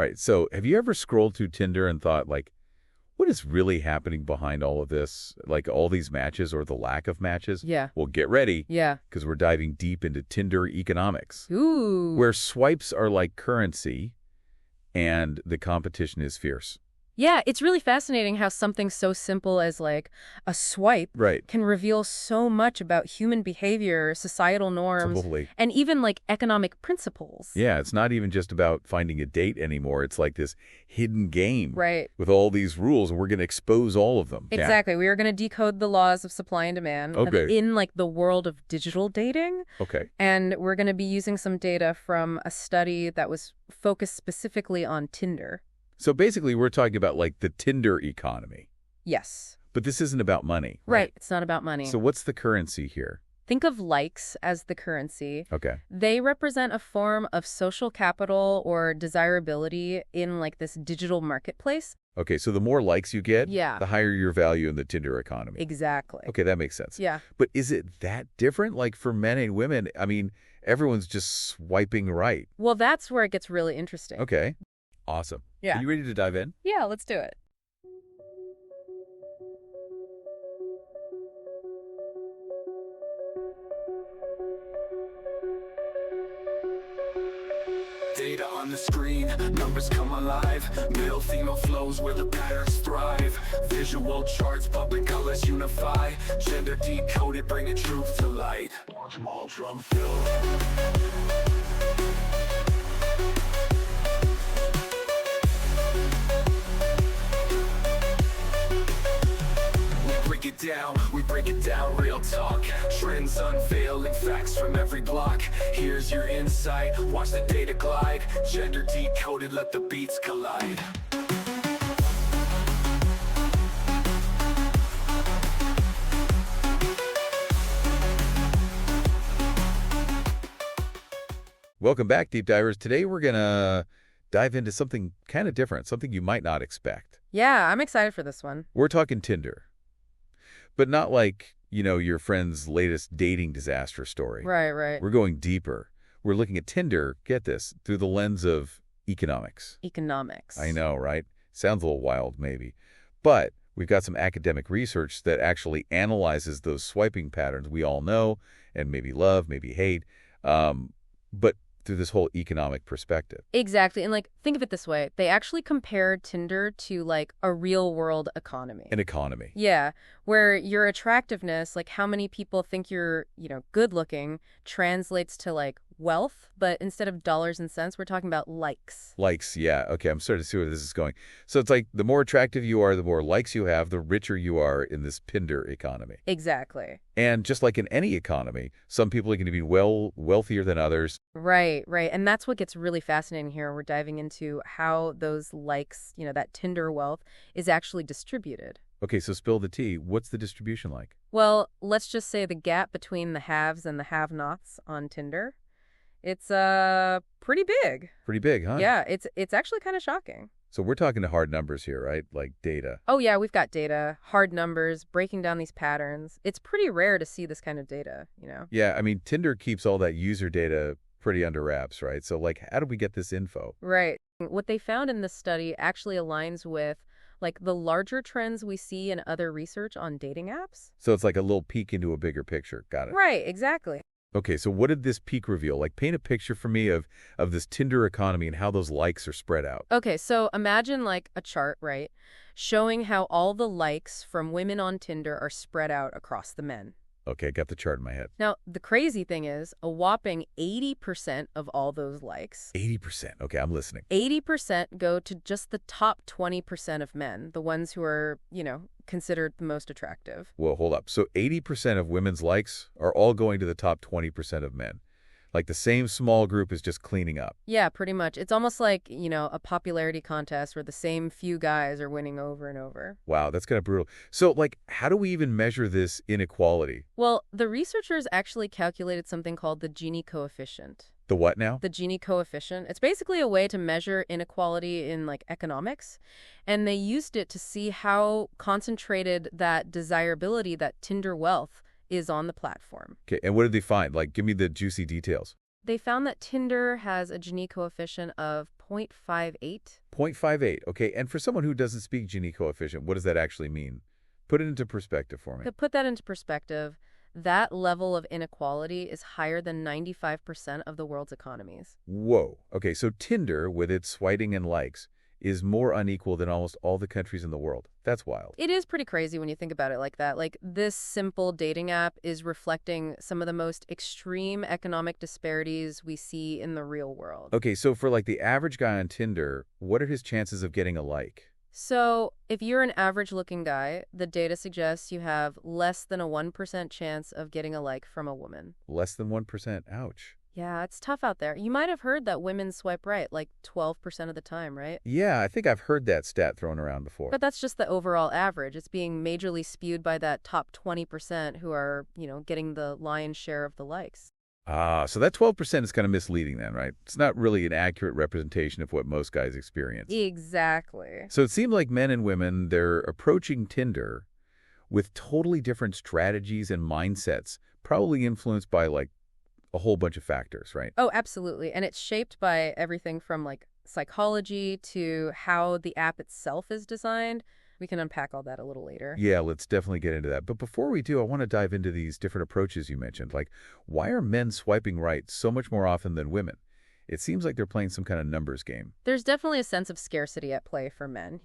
All right, so have you ever scrolled through Tinder and thought, like, what is really happening behind all of this? Like all these matches or the lack of matches? Yeah. Well, get ready. Yeah. Because we're diving deep into Tinder economics. Ooh. Where swipes are like currency and the competition is fierce. Yeah, it's really fascinating how something so simple as like a swipe Right. can reveal so much about human behavior, societal norms, Totally. and even like economic principles. Yeah, it's not even just about finding a date anymore. It's like this hidden game. Right. With all these rules, and we're going to expose all of them. Exactly. We are going to decode the laws of supply and demand in like the world of digital dating. Okay. And we're going to be using some data from a study that was focused specifically on Tinder. So basically, we're talking about like the Tinder economy. Yes. But this isn't about money. Right. It's not about money. So what's the currency here? Think of likes as the currency. Okay. They represent a form of social capital or desirability in like this digital marketplace. Okay, so the more likes you get, Yeah. the higher your value in the Tinder economy. Exactly. Okay, that makes sense. Yeah. But is it that different? Like for men and women, I mean, everyone's just swiping right. Well, that's where it gets really interesting. Okay. Awesome. Yeah. Are you ready to dive in? Yeah, let's do it. Data on the screen, numbers come alive. Male, female flows where the patterns thrive. Visual charts, public colors unify. Gender decoded, bringing truth to light. Watch them all drum fill. We break it down, real talk. Trends unveiling, facts from every block. Here's your insight, watch the data glide. Gender decoded, let the beats collide. Welcome back, Deep Divers. Today we're going to dive into something kind of different, something you might not expect. Yeah, I'm excited for this one. We're talking Tinder. But not like, you know, your friend's latest dating disaster story. Right, right. We're going deeper. We're looking at Tinder, get this, through the lens of economics. Economics. I know, right? Sounds a little wild, maybe. But we've got some academic research that actually analyzes those swiping patterns we all know and maybe love, maybe hate, but through this whole economic perspective. Exactly. And like, think of it this way. They actually compared Tinder to like a real world economy. An economy. Yeah, where your attractiveness, like how many people think you're, good looking, translates to like wealth, but instead of dollars and cents, we're talking about likes. Likes, yeah. Okay, I'm starting to see where this is going. So it's like the more attractive you are, the more likes you have, the richer you are in this Tinder economy. Exactly. And just like in any economy, some people are going to be wealthier than others. Right, right. And that's what gets really fascinating here. We're diving into how those likes, that Tinder wealth is actually distributed. Okay, so spill the tea. What's the distribution like? Well, let's just say the gap between the haves and the have-nots on Tinder. It's pretty big. Pretty big, huh? Yeah, it's actually kind of shocking. So we're talking to hard numbers here, right? Like data. Oh, yeah, we've got data, hard numbers, breaking down these patterns. It's pretty rare to see this kind of data, Yeah, I mean, Tinder keeps all that user data pretty under wraps, right? So, like, how do we get this info? Right. What they found in this study actually aligns with, like, the larger trends we see in other research on dating apps. So it's like a little peek into a bigger picture. Got it. Right, exactly. Okay, so what did this peek reveal? Like, paint a picture for me of this Tinder economy and how those likes are spread out. Okay, so imagine like a chart, right, showing how all the likes from women on Tinder are spread out across the men. Okay, got the chart in my head. Now, the crazy thing is, a whopping 80% of all those likes, 80%. Okay, I'm listening. 80% go to just the top 20% of men, the ones who are, considered the most attractive. Well, hold up. So 80% of women's likes are all going to the top 20% of men. Like the same small group is just cleaning up. Yeah, pretty much. It's almost like, a popularity contest where the same few guys are winning over and over. Wow, that's kind of brutal. So, like, how do we even measure this inequality? Well, the researchers actually calculated something called the Gini coefficient. The what now? The Gini coefficient. It's basically a way to measure inequality in like economics. And they used it to see how concentrated that desirability, that Tinder wealth, is on the platform. Okay, and what did they find? Like, give me the juicy details. They found that Tinder has a Gini coefficient of 0.58. 0.58. Okay, and for someone who doesn't speak Gini coefficient, what does that actually mean? Put it into perspective for me. To put that into perspective, that level of inequality is higher than 95% of the world's economies. Whoa. Okay, so Tinder, with its swiping and likes, is more unequal than almost all the countries in the world. That's wild. It is pretty crazy when you think about it like that. Like, this simple dating app is reflecting some of the most extreme economic disparities we see in the real world. Okay, so for like the average guy on Tinder, what are his chances of getting a like? So, if you're an average-looking guy, the data suggests you have less than a 1% chance of getting a like from a woman. Less than 1%. Ouch. Yeah, it's tough out there. You might have heard that women swipe right like 12% of the time, right? Yeah, I think I've heard that stat thrown around before. But that's just the overall average. It's being majorly skewed by that top 20% who are, getting the lion's share of the likes. So that 12% is kind of misleading then, right? It's not really an accurate representation of what most guys experience. Exactly. So it seemed like men and women, they're approaching Tinder with totally different strategies and mindsets, probably influenced by like a whole bunch of factors, right? Oh, absolutely. And it's shaped by everything from like psychology to how the app itself is designed. We can unpack all that a little later. Yeah, let's definitely get into that. But before we do, I want to dive into these different approaches you mentioned. Like, why are men swiping right so much more often than women? It seems like they're playing some kind of numbers game. There's definitely a sense of scarcity at play for men.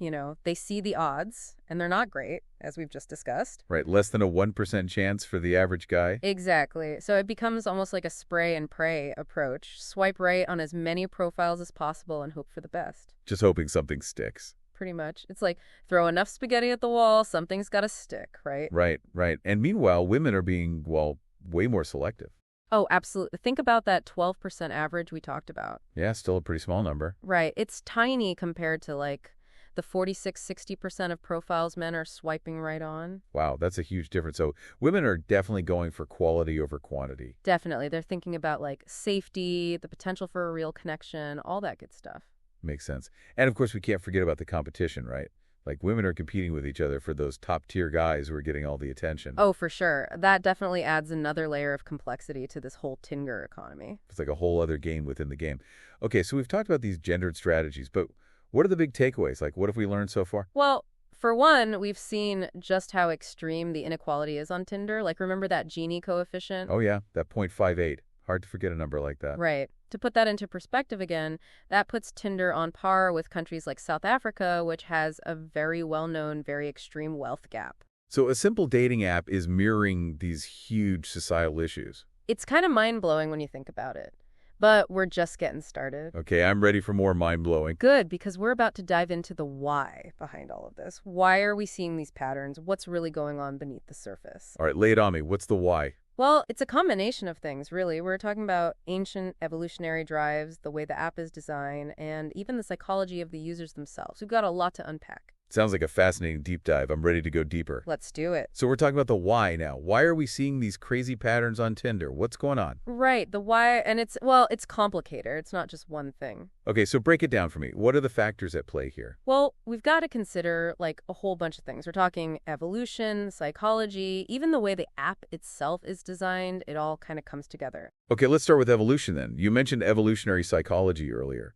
They see the odds, and they're not great, as we've just discussed. Right, less than a 1% chance for the average guy. Exactly. So it becomes almost like a spray and pray approach. Swipe right on as many profiles as possible and hope for the best. Just hoping something sticks. Pretty much. It's like throw enough spaghetti at the wall, something's got to stick, right? Right, right. And meanwhile, women are being, well, way more selective. Oh, absolutely. Think about that 12% average we talked about. Yeah, still a pretty small number. Right. It's tiny compared to like the 46-60% of profiles men are swiping right on. Wow, that's a huge difference. So women are definitely going for quality over quantity. Definitely. They're thinking about like safety, the potential for a real connection, all that good stuff. Makes sense. And of course, we can't forget about the competition, right? Like women are competing with each other for those top-tier guys who are getting all the attention. Oh, for sure. That definitely adds another layer of complexity to this whole Tinder economy. It's like a whole other game within the game. Okay, so we've talked about these gendered strategies, but what are the big takeaways? Like, what have we learned so far? Well, for one, we've seen just how extreme the inequality is on Tinder. Like, remember that Gini coefficient? Oh, yeah, that 0.58. Hard to forget a number like that. Right. To put that into perspective again, that puts Tinder on par with countries like South Africa, which has a very well-known, very extreme wealth gap. So a simple dating app is mirroring these huge societal issues. It's kind of mind-blowing when you think about it. But we're just getting started. Okay, I'm ready for more mind-blowing. Good, because we're about to dive into the why behind all of this. Why are we seeing these patterns? What's really going on beneath the surface? All right, lay it on me. What's the why? Well, it's a combination of things, really. We're talking about ancient evolutionary drives, the way the app is designed, and even the psychology of the users themselves. We've got a lot to unpack. Sounds like a fascinating deep dive. I'm ready to go deeper. Let's do it. So we're talking about the why now. Why are we seeing these crazy patterns on Tinder? What's going on? Right, the why, and it's complicated. It's not just one thing. Okay, so break it down for me. What are the factors at play here? Well, we've got to consider like a whole bunch of things. We're talking evolution, psychology, even the way the app itself is designed. It all kind of comes together. Okay, let's start with evolution then. You mentioned evolutionary psychology earlier.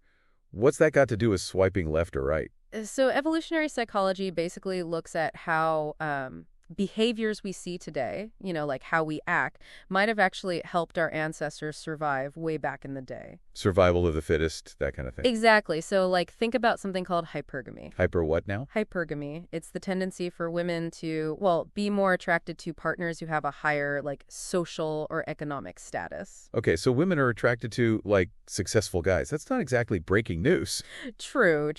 What's that got to do with swiping left or right? So evolutionary psychology basically looks at how behaviors we see today, like how we act, might have actually helped our ancestors survive way back in the day. Survival of the fittest, that kind of thing. Exactly. So like think about something called hypergamy. Hyper what now? Hypergamy. It's the tendency for women to, be more attracted to partners who have a higher like social or economic status. Okay, so women are attracted to, like, successful guys. That's not exactly breaking news. True.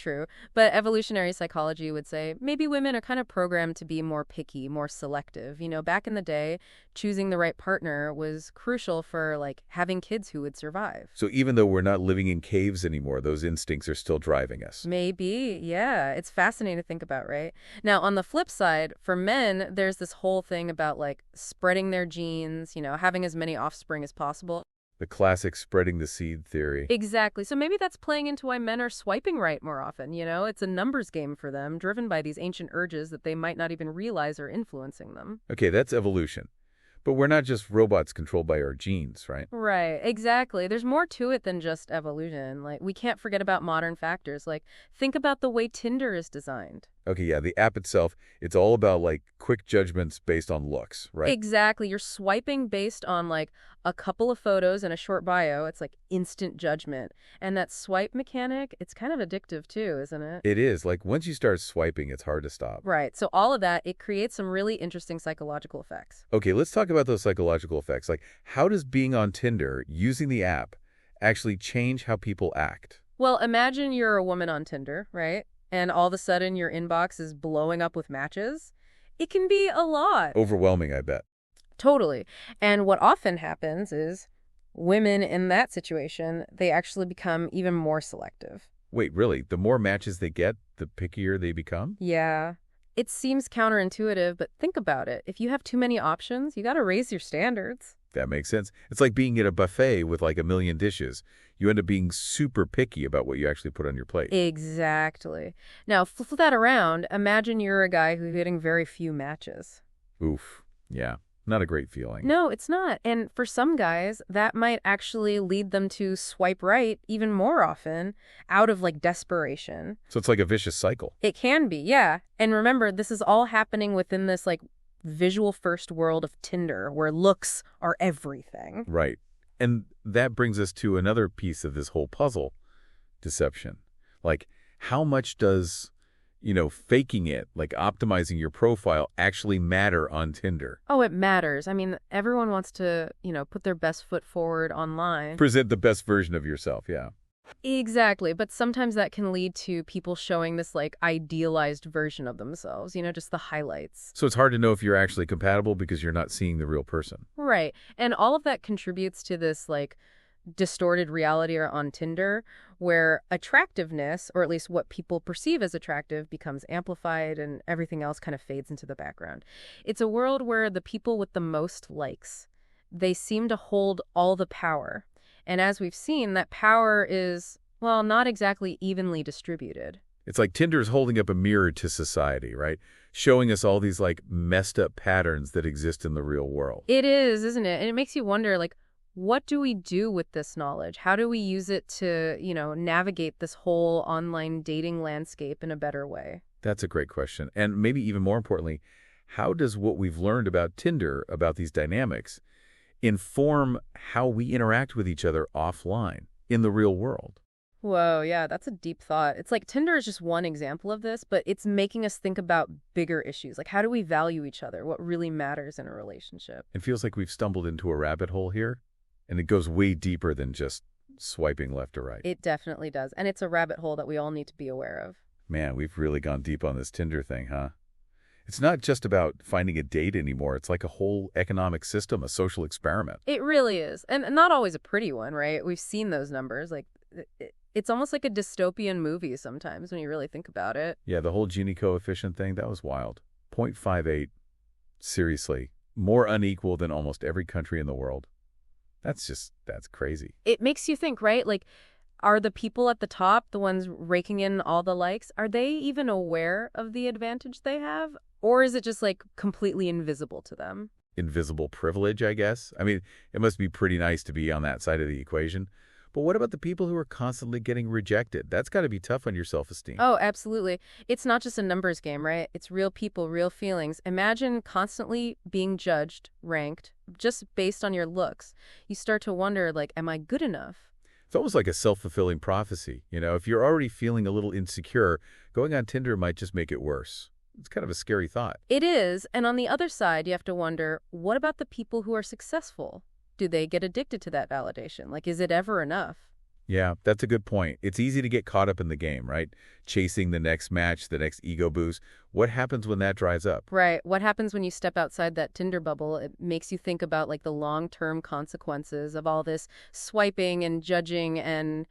But evolutionary psychology would say maybe women are kind of programmed to be more picky, more selective. Back in the day, choosing the right partner was crucial for like having kids who would survive. So even though we're not living in caves anymore, those instincts are still driving us. Maybe, yeah. It's fascinating to think about, right? Now, on the flip side, for men, there's this whole thing about like spreading their genes, having as many offspring as possible. The classic spreading the seed theory. Exactly. So maybe that's playing into why men are swiping right more often, It's a numbers game for them, driven by these ancient urges that they might not even realize are influencing them. Okay, that's evolution. But we're not just robots controlled by our genes, right? Right, exactly. There's more to it than just evolution. Like, we can't forget about modern factors. Like, think about the way Tinder is designed. Okay, yeah, the app itself, it's all about like quick judgments based on looks, right? Exactly. You're swiping based on like a couple of photos and a short bio. It's like instant judgment. And that swipe mechanic, it's kind of addictive too, isn't it? It is. Like once you start swiping, it's hard to stop. Right. So all of that, it creates some really interesting psychological effects. Okay, let's talk about those psychological effects. Like how does being on Tinder, using the app, actually change how people act? Well, imagine you're a woman on Tinder, right? And all of a sudden your inbox is blowing up with matches. It can be a lot. Overwhelming, I bet. Totally. And what often happens is women in that situation, they actually become even more selective. Wait, really? The more matches they get, the pickier they become? Yeah. It seems counterintuitive, but think about it. If you have too many options, you got to raise your standards. That makes sense. It's like being at a buffet with like a million dishes. You end up being super picky about what you actually put on your plate. Exactly. Now, flip that around. Imagine you're a guy who's getting very few matches. Oof. Yeah. Not a great feeling. No, it's not. And for some guys, that might actually lead them to swipe right even more often out of like desperation. So it's like a vicious cycle. It can be, yeah. And remember, this is all happening within this like visual first world of Tinder where looks are everything. Right. And that brings us to another piece of this whole puzzle, deception. Like, how much does, faking it, like optimizing your profile, actually matter on Tinder? Oh, it matters. I mean, everyone wants to, put their best foot forward online. Present the best version of yourself, yeah. Exactly. But sometimes that can lead to people showing this like idealized version of themselves, just the highlights. So it's hard to know if you're actually compatible because you're not seeing the real person. Right. And all of that contributes to this like distorted reality on Tinder where attractiveness, or at least what people perceive as attractive, becomes amplified and everything else kind of fades into the background. It's a world where the people with the most likes, they seem to hold all the power. And as we've seen, that power is, well, not exactly evenly distributed. It's like Tinder's holding up a mirror to society, right? Showing us all these like messed up patterns that exist in the real world. It is, isn't it? And it makes you wonder, like, what do we do with this knowledge? How do we use it to, navigate this whole online dating landscape in a better way? That's a great question. And maybe even more importantly, how does what we've learned about Tinder, about these dynamics, inform how we interact with each other offline in the real world? Whoa, yeah, that's a deep thought. It's like Tinder is just one example of this, but it's making us think about bigger issues. Like, how do we value each other? What really matters in a relationship? It feels like we've stumbled into a rabbit hole here, and it goes way deeper than just swiping left or right. It definitely does. And it's a rabbit hole that we all need to be aware of. Man, we've really gone deep on this Tinder thing, huh? It's not just about finding a date anymore. It's like a whole economic system, a social experiment. It really is. And not always a pretty one, right? We've seen those numbers. Like, it's almost like a dystopian movie sometimes when you really think about it. Yeah, the whole Gini coefficient thing, that was wild. 0.58. Seriously. More unequal than almost every country in the world. That's crazy. It makes you think, right? Like, are the people at the top, the ones raking in all the likes, are they even aware of the advantage they have? Or is it just like completely invisible to them? Invisible privilege, I guess. I mean, it must be pretty nice to be on that side of the equation. But what about the people who are constantly getting rejected? That's got to be tough on your self-esteem. Oh, absolutely. It's not just a numbers game, right? It's real people, real feelings. Imagine constantly being judged, ranked, just based on your looks. You start to wonder, like, am I good enough? It's almost like a self-fulfilling prophecy. If you're already feeling a little insecure, going on Tinder might just make it worse. It's kind of a scary thought. It is. And on the other side, you have to wonder, what about the people who are successful? Do they get addicted to that validation? Like, is it ever enough? Yeah, that's a good point. It's easy to get caught up in the game, right? Chasing the next match, the next ego boost. What happens when that dries up? Right. What happens when you step outside that Tinder bubble? It makes you think about like the long-term consequences of all this swiping and judging and,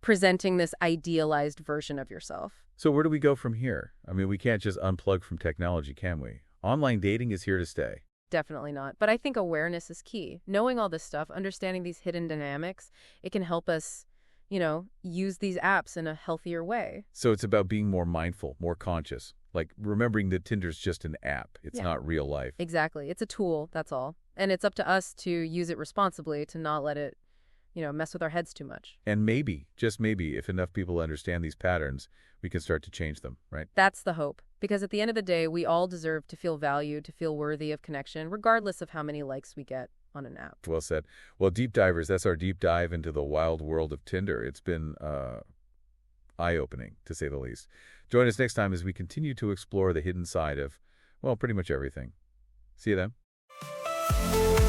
presenting this idealized version of yourself. So where do we go from here? I mean, we can't just unplug from technology, can we? Online dating is here to stay. Definitely not. But I think awareness is key. Knowing all this stuff, understanding these hidden dynamics, it can help us use these apps in a healthier way. So it's about being more mindful, more conscious, like remembering that Tinder's just an app. It's Yeah. not real life. Exactly. It's a tool, that's all. And it's up to us to use it responsibly, to not let it, mess with our heads too much. And maybe, just maybe, if enough people understand these patterns, we can start to change them, right? That's the hope. Because at the end of the day, we all deserve to feel valued, to feel worthy of connection, regardless of how many likes we get on an app. Well said. Well, Deep Divers, that's our deep dive into the wild world of Tinder. It's been eye-opening, to say the least. Join us next time as we continue to explore the hidden side of, well, pretty much everything. See you then.